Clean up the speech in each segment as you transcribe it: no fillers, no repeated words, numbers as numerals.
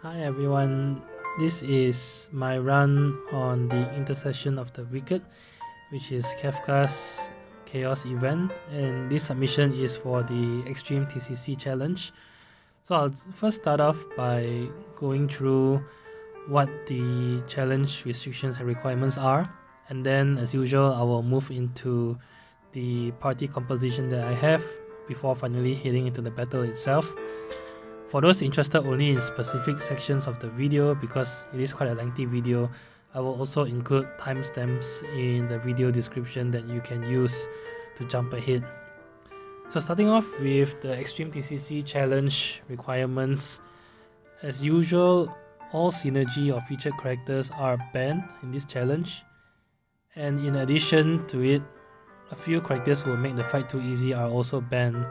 Hi everyone, this is my run on the Intercession of the Wicked, which is Kafka's Chaos event, and this submission is for the Xtreme TCC challenge. So I'll first start off by going through what the challenge restrictions and requirements are, and then as usual I will move into the party composition that I have before finally heading into the battle itself. For those interested only in specific sections of the video, because it is quite a lengthy video, I will also include timestamps in the video description that you can use to jump ahead. So starting off with the Xtreme TCC challenge requirements, as usual, all synergy or featured characters are banned in this challenge, and in addition to it, a few characters who will make the fight too easy are also banned,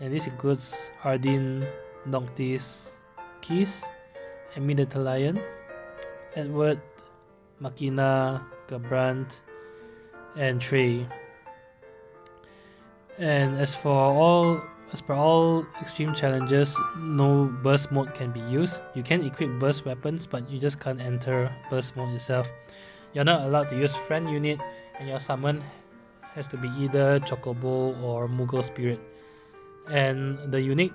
and this includes Ardyn, Noctis, Keys, Emmy the Lion, Edward, Makina, Gabrant, and Trey. And as per all extreme challenges, no burst mode can be used. You can equip burst weapons, but you just can't enter burst mode itself. You're not allowed to use friend unit, and your summon has to be either Chocobo or Moogle Spirit. And the unique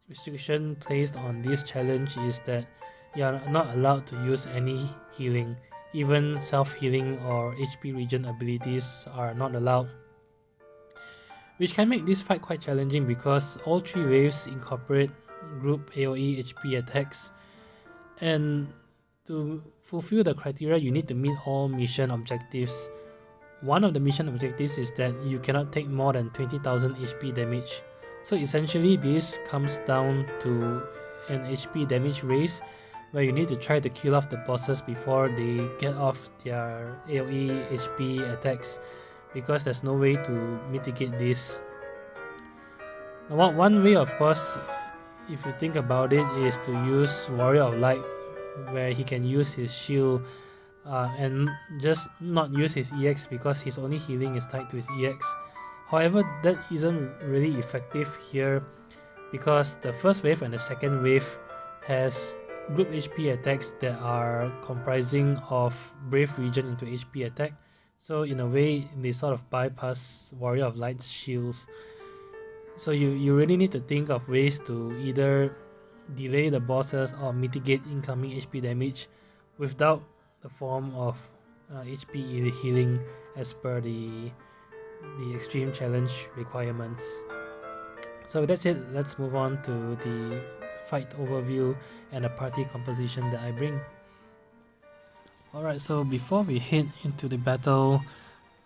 restriction placed on this challenge is that you are not allowed to use any healing. Even self-healing or HP regen abilities are not allowed, which can make this fight quite challenging because all three waves incorporate group AoE HP attacks, and to fulfill the criteria you need to meet all mission objectives. One of the mission objectives is that you cannot take more than 20,000 HP damage. So essentially this comes down to an HP damage race where you need to try to kill off the bosses before they get off their AoE HP attacks, because there's no way to mitigate this. Now, one way, of course, if you think about it, is to use Warrior of Light, where he can use his shield and just not use his EX because his only healing is tied to his EX. However, that isn't really effective here because the first wave and the second wave has group HP attacks that are comprising of Brave Regen into HP attack. So in a way, they sort of bypass Warrior of Light's shields. So you really need to think of ways to either delay the bosses or mitigate incoming HP damage without the form of HP healing as per the extreme challenge requirements. So that's it. Let's move on to the fight overview and the party composition that I bring. Alright, so before we head into the battle,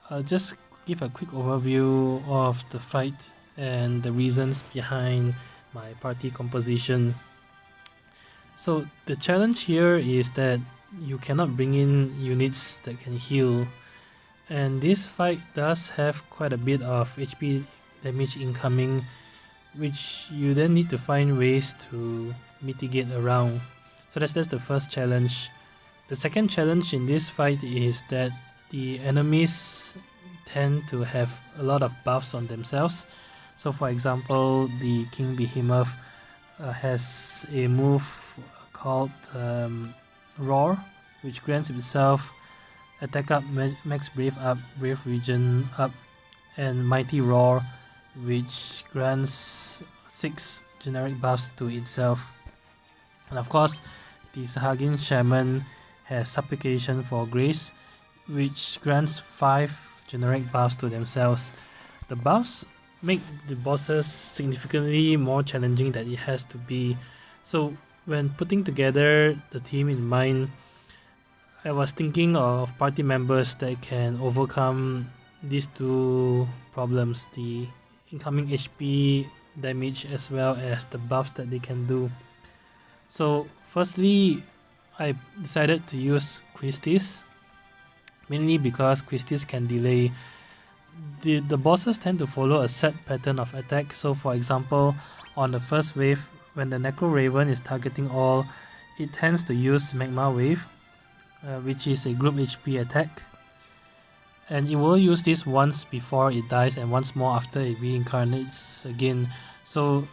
I'll just give a quick overview of the fight and the reasons behind my party composition. So the challenge here is that you cannot bring in units that can heal, and this fight does have quite a bit of HP damage incoming, which you then need to find ways to mitigate around. So that's the first challenge. The second challenge in this fight is that the enemies tend to have a lot of buffs on themselves. So for example, the King Behemoth has a move called Roar, which grants itself Attack up, Max Brave up, Brave Regen up, and Mighty Roar, which grants 6 generic buffs to itself. And of course, the Sahagin Shaman has Supplication for Grace, which grants 5 generic buffs to themselves. The buffs make the bosses significantly more challenging than it has to be. So when putting together the team in mind, I was thinking of party members that can overcome these two problems, the incoming HP damage as well as the buffs that they can do. So firstly, I decided to use Quistis, mainly because Quistis can delay. The bosses tend to follow a set pattern of attack. So for example, on the first wave, when the Necro Raven is targeting all, it tends to use Magma Wave, which is a group HP attack, and it will use this once before it dies and once more after it reincarnates again. So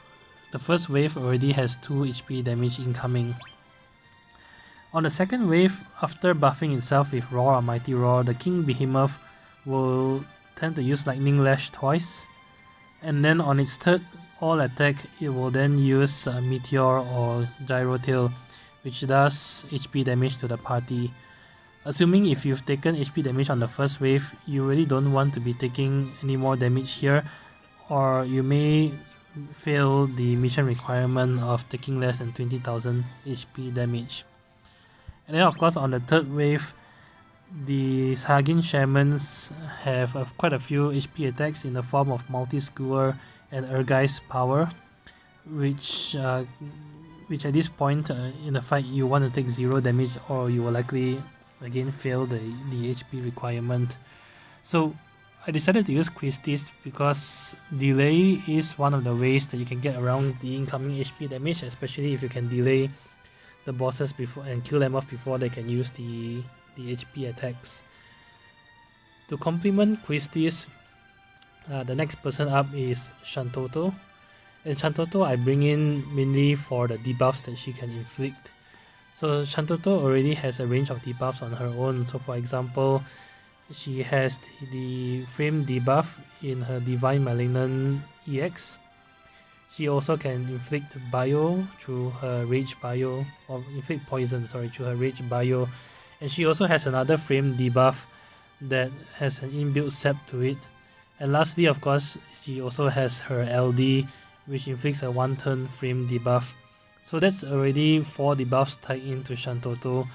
the first wave already has 2 HP damage incoming. On the second wave, after buffing itself with Roar or Mighty Roar, the King Behemoth will tend to use Lightning Lash twice, and then on its third all attack, it will then use Meteor or Gyro Tail, which does HP damage to the party. Assuming if you've taken HP damage on the first wave, you really don't want to be taking any more damage here, or you may fail the mission requirement of taking less than 20,000 HP damage. And then of course on the third wave, the Sahagin Shamans have quite a few HP attacks in the form of Multi-Skewer and Urgai's Power, which at this point in the fight you want to take 0 damage, or you will likely again fail the HP requirement. So I decided to use Quistis because delay is one of the ways that you can get around the incoming HP damage, especially if you can delay the bosses before and kill them off before they can use the HP attacks. To complement Quistis, the next person up is Shantotto. And Shantotto I bring in mainly for the debuffs that she can inflict. So Shantotto already has a range of debuffs on her own. So for example, she has the frame debuff in her Divine Malignant EX. She also can inflict bio through her Rage Bio, or inflict poison, through her Rage Bio. And she also has another frame debuff that has an inbuilt sep to it. And lastly, of course, she also has her LD, which inflicts a 1-turn frame debuff. So that's already 4 debuffs tied into Shantotto.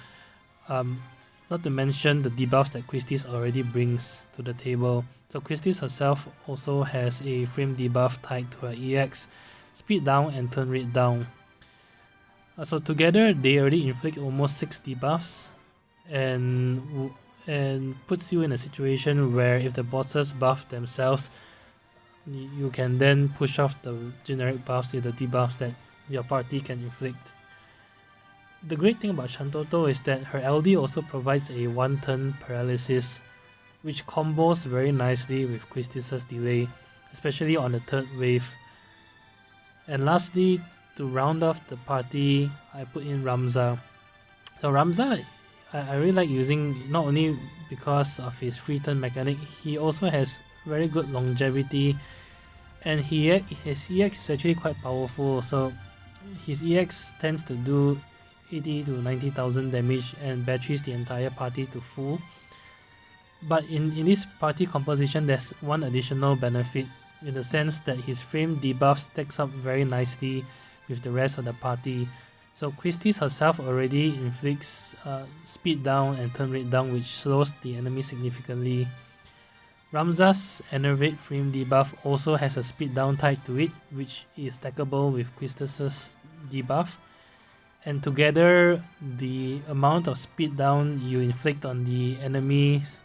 Not to mention the debuffs that Quistis already brings to the table. So Quistis herself also has a frame debuff tied to her EX, speed down and turn rate down. So together they already inflict almost 6 debuffs, and puts you in a situation where if the bosses buff themselves, you can then push off the generic buffs with the debuffs that your party can inflict. The great thing about Shantotto is that her LD also provides a 1-turn paralysis, which combos very nicely with Quistis' delay, especially on the third wave. And lastly, to round off the party, I put in Ramza. So Ramza, I really like using not only because of his free turn mechanic, he also has very good longevity, and his EX is actually quite powerful. So his EX tends to do 80 to 90,000 damage and batteries the entire party to full. But in this party composition, there's one additional benefit in the sense that his frame debuff stacks up very nicely with the rest of the party. So Quistis herself already inflicts speed down and turn rate down, which slows the enemy significantly. Ramza's Enervate frame debuff also has a speed down tied to it, which is stackable with Quistis' debuff. And together, the amount of speed down you inflict on the enemies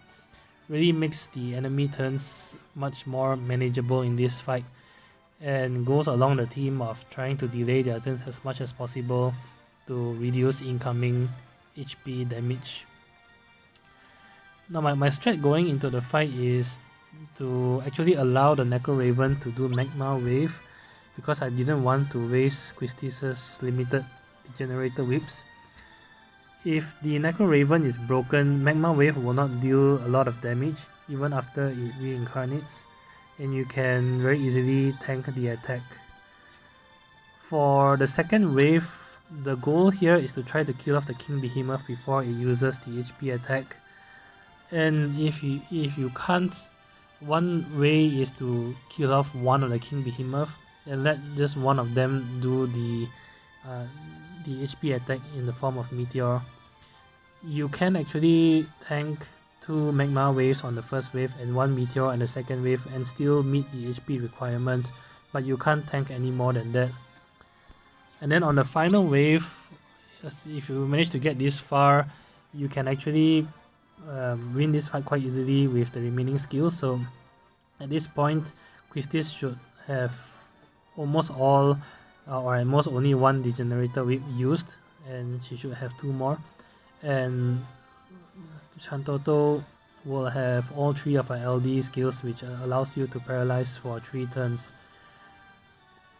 really makes the enemy turns much more manageable in this fight, and goes along the theme of trying to delay their turns as much as possible to reduce incoming HP damage. Now my strat going into the fight is to actually allow the Necro Raven to do Magma Wave, because I didn't want to waste Quistis' limited Generator Whips. If the Necro Raven is broken, Magma Wave will not deal a lot of damage even after it reincarnates, and you can very easily tank the attack. For the second wave, the goal here is to try to kill off the King Behemoth before it uses the HP attack. And if you can't, one way is to kill off one of the King Behemoth and let just one of them do the HP attack in the form of Meteor. You can actually tank 2 Magma Waves on the first wave and 1 Meteor on the second wave and still meet the HP requirement, but you can't tank any more than that. And then on the final wave, if you manage to get this far, you can actually win this fight quite easily with the remaining skills. So at this point, Quistis should have almost all or at most only 1 Degenerator Whip used, and she should have 2 more. And Shantotto will have all 3 of her LD skills, which allows you to paralyze for 3 turns.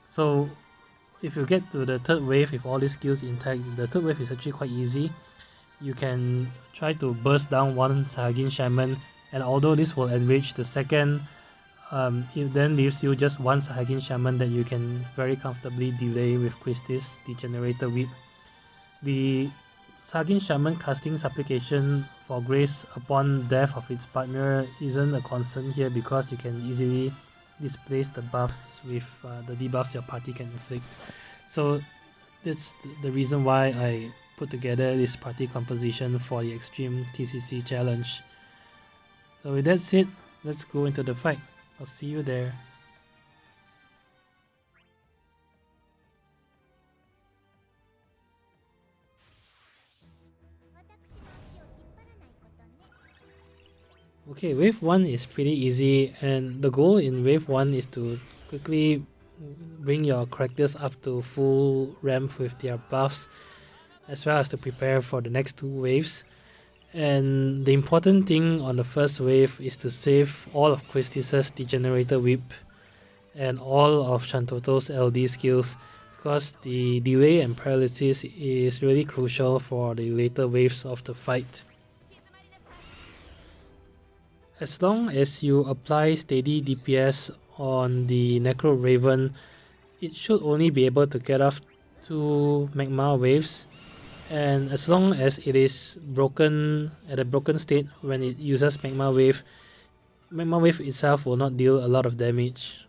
So if you get to the third wave with all these skills intact, the third wave is actually quite easy. you can try to burst down one Sahagin Shaman, and although this will enrich the second, it then leaves you just one Sahagin Shaman that you can very comfortably delay with Quistis, the Generator Whip. The Sahagin Shaman casting Supplication for grace upon death of its partner isn't a concern here because you can easily displace the buffs with the debuffs your party can inflict. So that's the reason why I put together this party composition for the Xtreme TCC challenge. So with that said, let's go into the fight. I'll see you there. Okay, wave 1 is pretty easy, and the goal in wave 1 is to quickly bring your characters up to full ramp with their buffs, as well as to prepare for the next two waves. And the important thing on the first wave is to save all of Quistis' Degenerator Whip and all of Shantotto's LD skills, because the delay and paralysis is really crucial for the later waves of the fight. As long as you apply steady DPS on the Necro Raven, it should only be able to get off 2 Magma waves, and as long as it is broken at a broken state when it uses Magma Wave itself will not deal a lot of damage.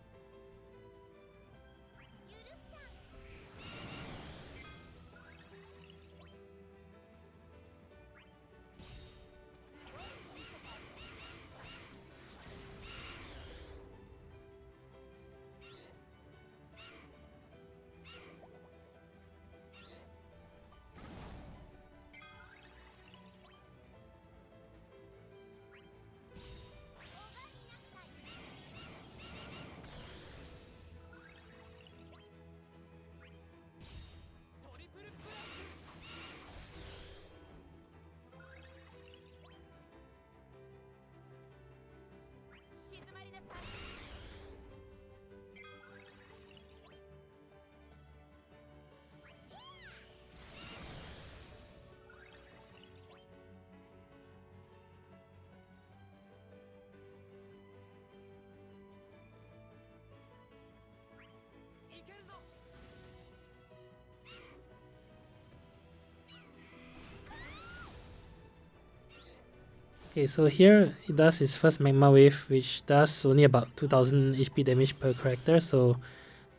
Okay, so here it does its first Magma Wave, which does only about 2000 HP damage per character, so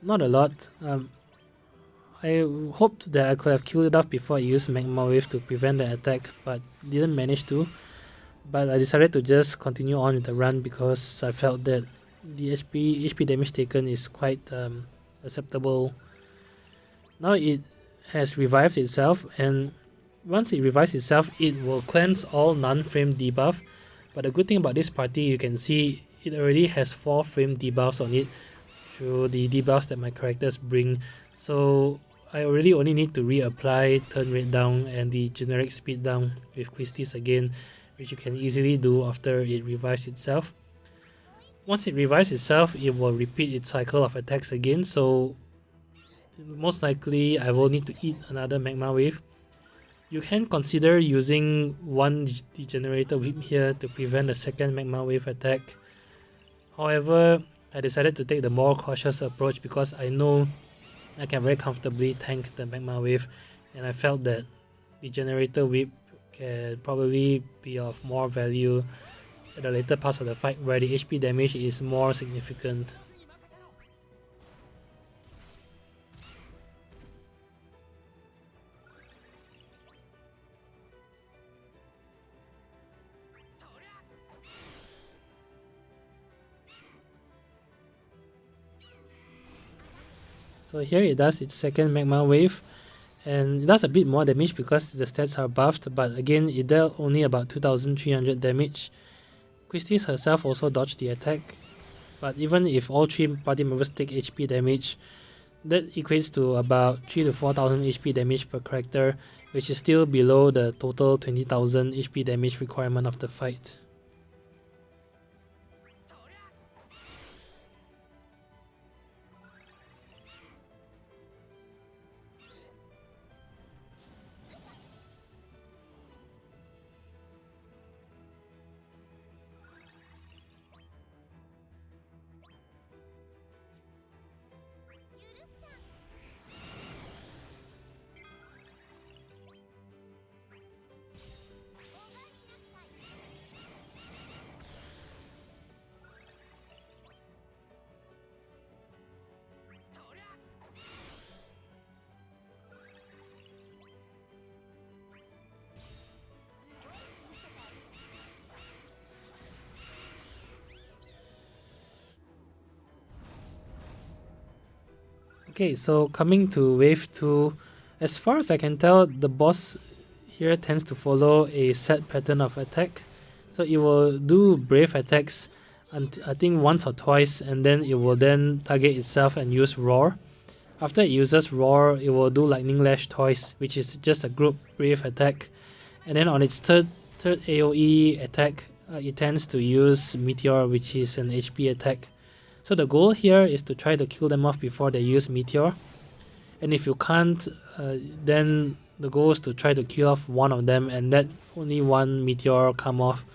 not a lot. I hoped that I could have killed it off before I used Magma Wave to prevent the attack, but didn't manage to. But I decided to just continue on with the run because I felt that the HP damage taken is quite acceptable. Now it has revived itself, and once it revives itself, it will cleanse all non-frame debuff. But the good thing about this party, you can see it already has 4 frame debuffs on it through the debuffs that my characters bring. So I already only need to reapply turn rate down and the generic speed down with Quistis again, which you can easily do after it revives itself. Once it revives itself, it will repeat its cycle of attacks again, so most likely I will need to eat another Magma Wave. You can consider using one Degenerator Whip here to prevent the second Magma Wave attack. However, I decided to take the more cautious approach because I know I can very comfortably tank the Magma Wave, and I felt that the Generator Whip can probably be of more value at the later parts of the fight where the HP damage is more significant. So here it does its second Magma Wave, and it does a bit more damage because the stats are buffed, but again it dealt only about 2300 damage. Quistis herself also dodged the attack, but even if all 3 party members take HP damage, that equates to about 3 to 4000 HP damage per character, which is still below the total 20,000 HP damage requirement of the fight. Okay, so coming to wave 2, as far as I can tell, the boss here tends to follow a set pattern of attack. So it will do brave attacks, I think once or twice, and then it will then target itself and use roar. After it uses roar, it will do lightning lash twice, which is just a group brave attack. And then on its third AoE attack, it tends to use meteor, which is an HP attack. So the goal here is to try to kill them off before they use meteor. And if you can't, then the goal is to try to kill off one of them and let only one meteor come off,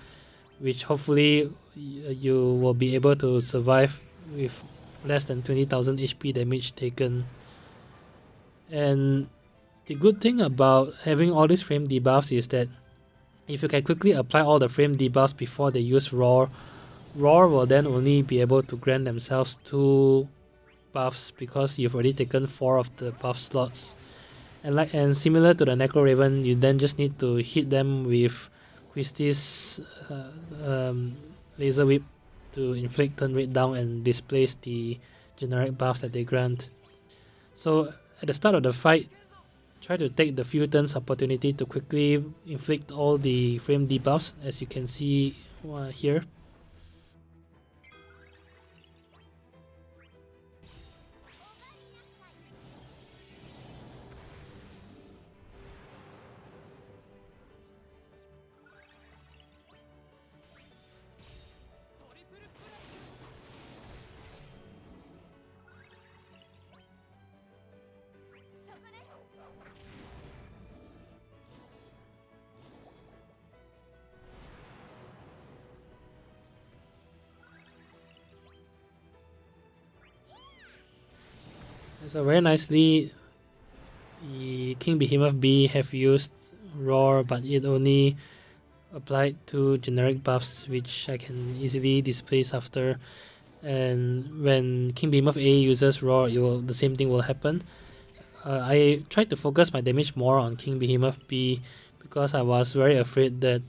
which hopefully you will be able to survive with less than 20,000 HP damage taken. And the good thing about having all these frame debuffs is that if you can quickly apply all the frame debuffs before they use roar will then only be able to grant themselves 2 buffs because you've already taken 4 of the buff slots. And similar to the Necro Raven, you then just need to hit them with Quistis laser whip to inflict turn rate down and displace the generic buffs that they grant. So at the start of the fight, try to take the few turns opportunity to quickly inflict all the frame debuffs, as you can see here. So very nicely, the King Behemoth B have used Roar, but it only applied 2 generic buffs, which I can easily displace after. And when King Behemoth A uses Roar, the same thing will happen. I tried to focus my damage more on King Behemoth B because I was very afraid that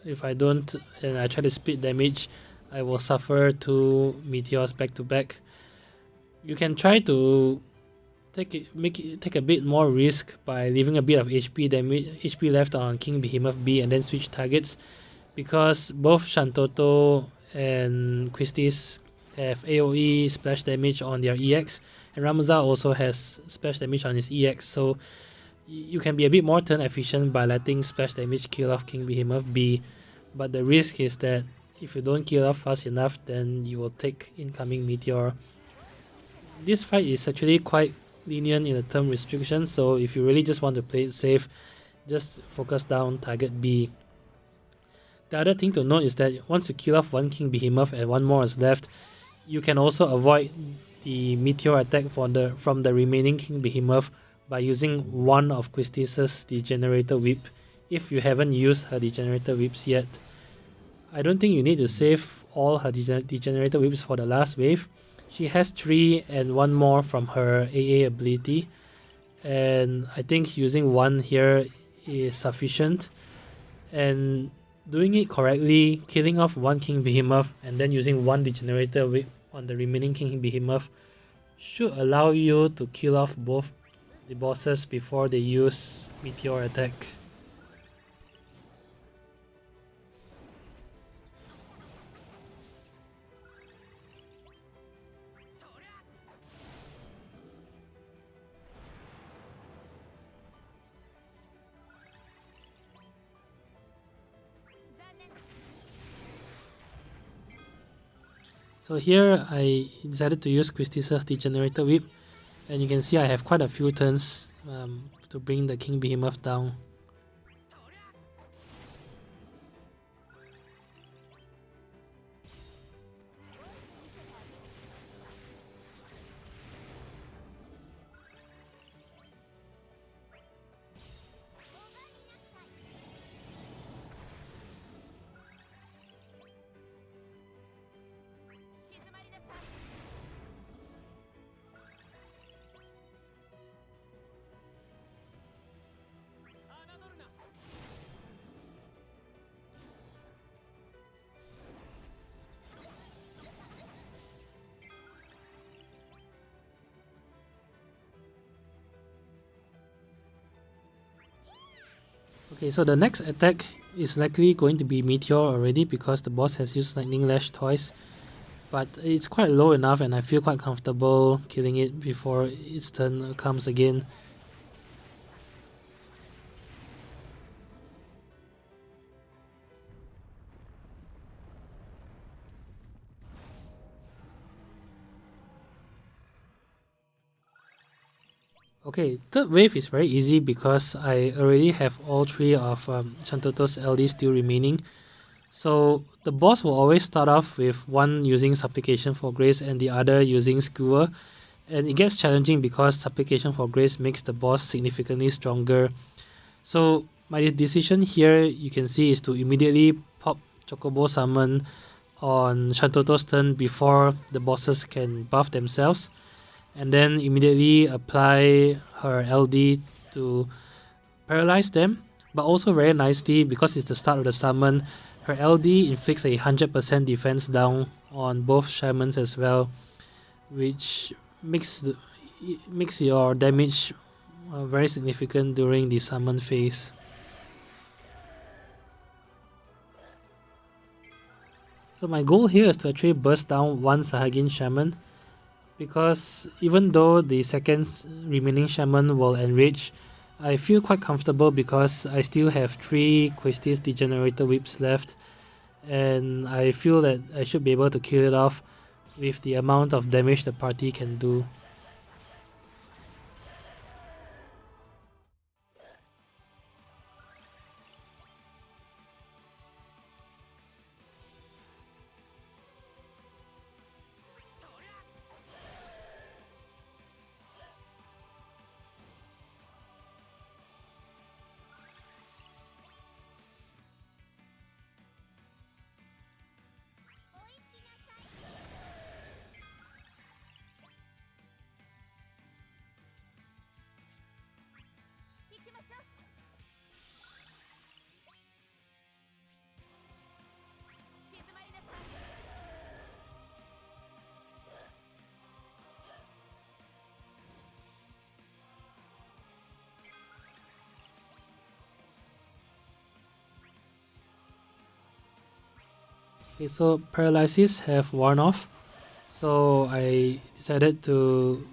if I don't and I try to split damage, I will suffer 2 meteors back to back. You can try to take a bit more risk by leaving a bit of HP left on King Behemoth B and then switch targets, because both Shantotto and Quistis have AoE splash damage on their EX, and Ramza also has splash damage on his EX, so you can be a bit more turn efficient by letting splash damage kill off King Behemoth B, but the risk is that if you don't kill off fast enough, then you will take incoming meteor. This fight is actually quite lenient in the term restrictions, so if you really just want to play it safe, just focus down target B. The other thing to note is that once you kill off one King Behemoth and one more is left, you can also avoid the meteor attack from the remaining King Behemoth by using one of Quistis' Degenerator Whip if you haven't used her Degenerator Whips yet. I don't think you need to save all her Degenerator Whips for the last wave. She has 3 and 1 more from her AA ability, and I think using 1 here is sufficient. And doing it correctly, killing off 1 King Behemoth and then using 1 Degenerator Whip on the remaining King Behemoth should allow you to kill off both the bosses before they use Meteor attack. So here I decided to use Quistis' Degenerator Whip, and you can see I have quite a few turns to bring the King Behemoth down. Okay, so the next attack is likely going to be Meteor already because the boss has used Lightning Lash twice. But it's quite low enough and I feel quite comfortable killing it before its turn comes again. Okay, third wave is very easy because I already have all three of Shantotto's LD still remaining. So the boss will always start off with one using Supplication for Grace and the other using Skewer. And it gets challenging because Supplication for Grace makes the boss significantly stronger. So my decision here you can see is to immediately pop Chocobo Summon on Shantotto's turn before the bosses can buff themselves, and then immediately apply her LD to paralyze them. But also very nicely, because it's the start of the summon, her LD inflicts a 100% defense down on both shamans as well, which makes your damage very significant during the summon phase. So my goal here is to actually burst down one Sahagin Shaman, because even though the second remaining Shaman will enrage, I feel quite comfortable because I still have 3 Quistis Degenerator Whips left, and I feel that I should be able to kill it off with the amount of damage the party can do. Okay, so paralysis have worn off, so I decided to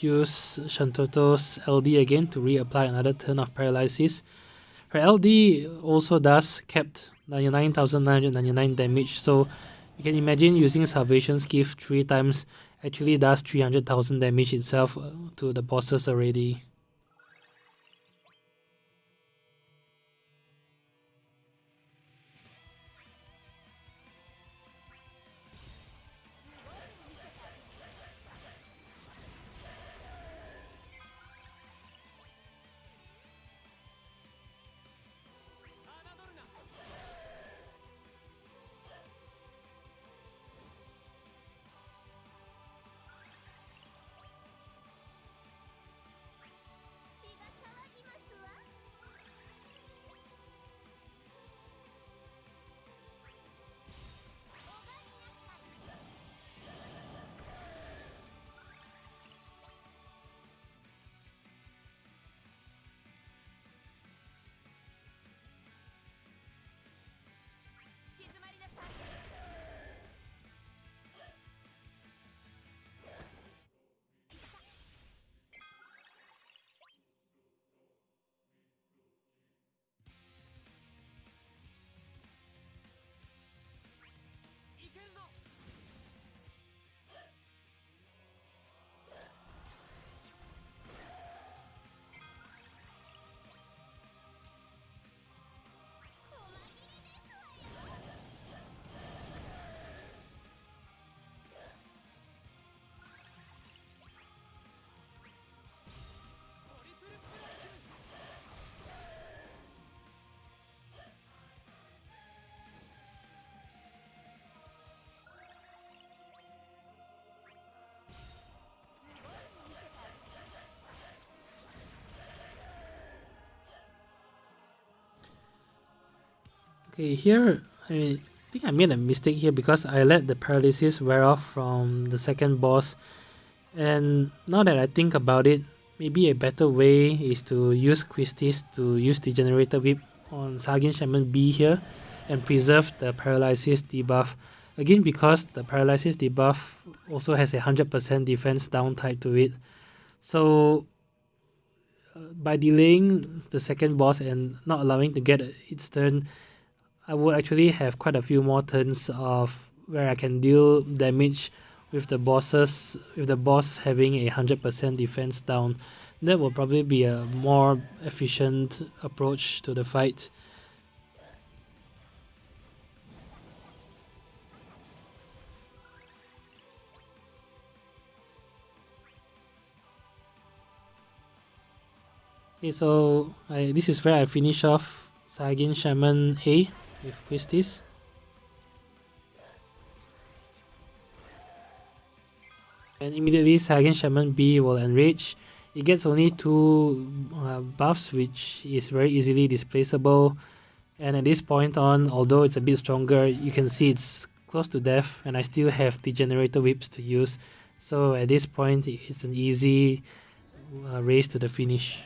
use Shantotto's LD again to reapply another turn of paralysis. Her LD also does capped 99,999 damage, so you can imagine using Salvation's Gift 3 times actually does 300,000 damage itself to the bosses already. Okay, here I think I made a mistake here because I let the paralysis wear off from the second boss, and now that I think about it, maybe a better way is to use Quistis to use the Generator Whip on Sagain Shaman B here and preserve the paralysis debuff. Again, because the paralysis debuff also has a 100% defense down tied to it. So by delaying the second boss and not allowing to get its turn, I would actually have quite a few more turns of where I can deal damage with the boss having a 100% defense down. That will probably be a more efficient approach to the fight. Okay, so this is where I finish off Sagain Shaman A with Quistis. And immediately Sagain Shaman B will enrage. It gets only 2 buffs, which is very easily displaceable. And at this point on, although it's a bit stronger, you can see it's close to death, and I still have the generator whips to use. So at this point, it's an easy race to the finish.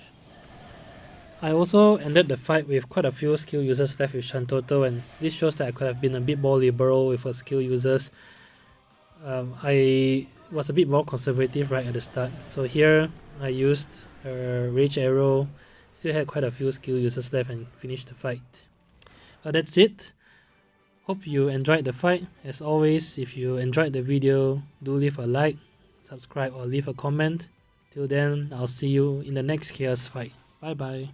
I also ended the fight with quite a few skill users left with Shantotto, and this shows that I could have been a bit more liberal with skill users. I was a bit more conservative right at the start. So here I used a Rage Arrow, still had quite a few skill users left and finished the fight. That's it. Hope you enjoyed the fight. As always, if you enjoyed the video, do leave a like, subscribe or leave a comment. Till then, I'll see you in the next Chaos fight. Bye bye.